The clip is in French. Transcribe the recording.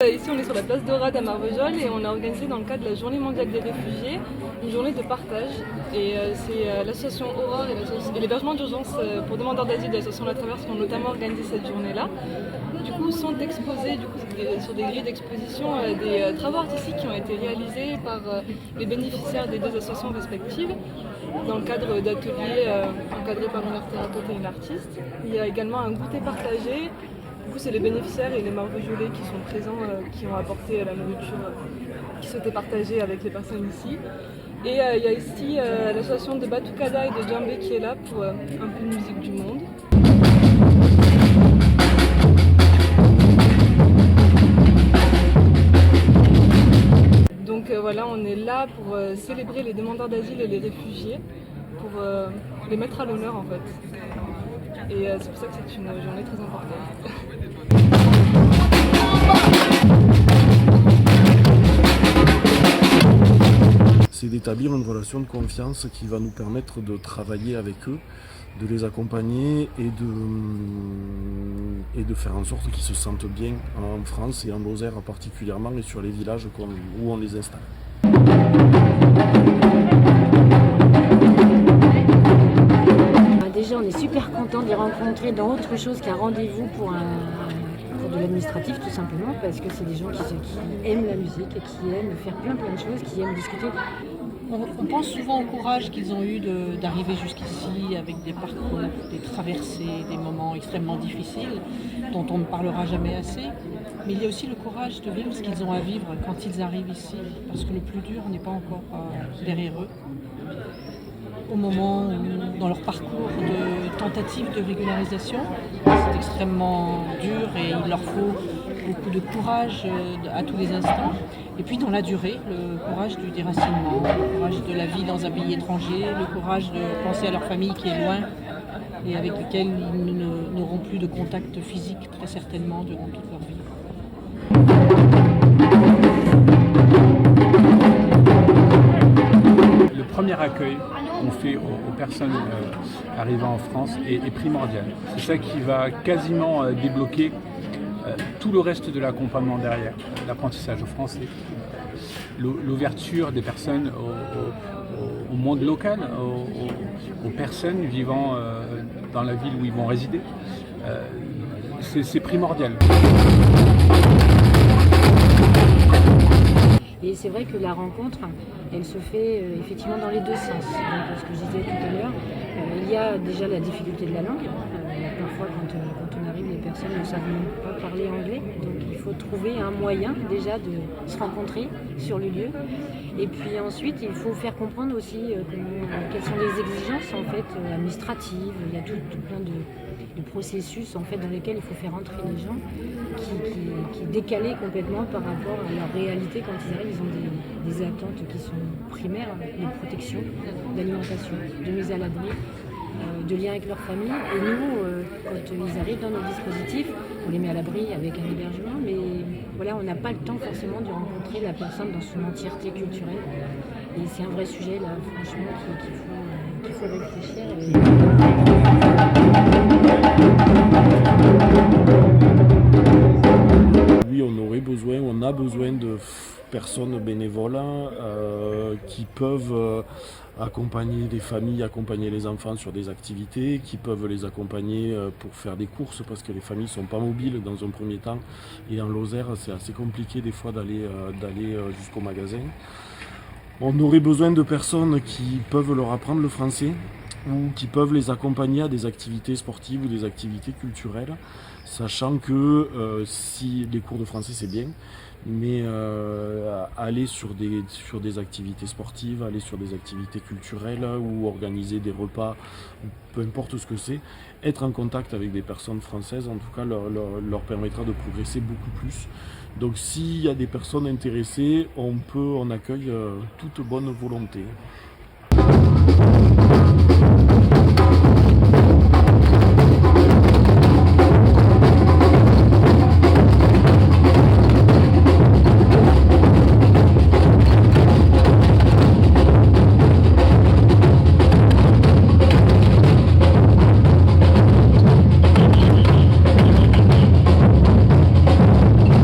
Ici on est sur la place d'Orade à Marvejols et on a organisé dans le cadre de la Journée mondiale des réfugiés une journée de partage. Et c'est l'association Aurore et l'hébergement d'urgence pour demandeurs d'asile de l'association La Traverse qui ont notamment organisé cette journée-là. Du coup sont exposés sur des grilles d'exposition des travaux artistiques qui ont été réalisés par les bénéficiaires des deux associations respectives dans le cadre d'ateliers encadrés par une art thérapeute et une artiste. Il y a également un goûter partagé. Du coup, c'est les bénéficiaires et les Marvejolais qui sont présents, qui ont apporté la nourriture qui souhaitaient partager avec les personnes ici. Et il y a ici l'association de Batucada et de Djambé qui est là pour un peu de musique du monde. Donc voilà, on est là pour célébrer les demandeurs d'asile et les réfugiés, pour les mettre à l'honneur en fait. Et c'est pour ça que c'est une journée très importante. C'est d'établir une relation de confiance qui va nous permettre de travailler avec eux, de les accompagner et de faire en sorte qu'ils se sentent bien en France et en Lozère particulièrement et sur les villages où on les installe. Déjà, on est super content de les rencontrer dans autre chose qu'un rendez-vous pour de l'administratif, tout simplement, parce que c'est des gens qui aiment la musique et qui aiment faire plein de choses, qui aiment discuter. On pense souvent au courage qu'ils ont eu d'arriver jusqu'ici avec des parcours, des traversées, des moments extrêmement difficiles dont on ne parlera jamais assez. Mais il y a aussi le courage de vivre ce qu'ils ont à vivre quand ils arrivent ici, parce que le plus dur n'est pas encore derrière eux. Au moment où, dans leur parcours de tentative de régularisation, c'est extrêmement dur et il leur faut beaucoup de courage à tous les instants. Et puis dans la durée, le courage du déracinement, le courage de la vie dans un pays étranger, le courage de penser à leur famille qui est loin et avec laquelle ils n'auront plus de contact physique très certainement durant toute leur vie. Le premier accueil qu'on fait aux personnes arrivant en France est primordial. C'est ça qui va quasiment débloquer tout le reste de l'accompagnement derrière, l'apprentissage au français, l'ouverture des personnes au monde local, aux personnes vivant dans la ville où ils vont résider. C'est primordial. Et c'est vrai que la rencontre, elle se fait effectivement dans les deux sens. Donc, ce que je disais tout à l'heure, il y a déjà la difficulté de la langue. Parfois, quand on arrive, les personnes ne savent même pas parler anglais. Donc, il faut trouver un moyen déjà de se rencontrer sur le lieu. Et puis ensuite, il faut faire comprendre aussi quelles sont les exigences en fait, administratives. Il y a tout plein de processus en fait, dans lesquels il faut faire entrer les gens qui est décalé complètement par rapport à leur réalité quand ils arrivent. Ils ont des attentes qui sont primaires, de protection, d'alimentation, de mise à l'abri, de lien avec leur famille. Et nous, quand ils arrivent dans nos dispositifs, on les met à l'abri avec un hébergement, mais voilà, on n'a pas le temps forcément de rencontrer la personne dans son entièreté culturelle. Et c'est un vrai sujet là, franchement, qu'il faut réfléchir. Oui, on a besoin de personnes bénévoles qui peuvent accompagner des familles, accompagner les enfants sur des activités, qui peuvent les accompagner pour faire des courses parce que les familles ne sont pas mobiles dans un premier temps. Et en Lozère, c'est assez compliqué des fois d'aller jusqu'au magasin. On aurait besoin de personnes qui peuvent leur apprendre le français ou qui peuvent les accompagner à des activités sportives ou des activités culturelles, sachant que si les cours de français c'est bien, mais aller sur des activités sportives, aller sur des activités culturelles ou organiser des repas, peu importe ce que c'est, être en contact avec des personnes françaises, en tout cas leur permettra de progresser beaucoup plus. Donc s'il y a des personnes intéressées, on accueille toute bonne volonté.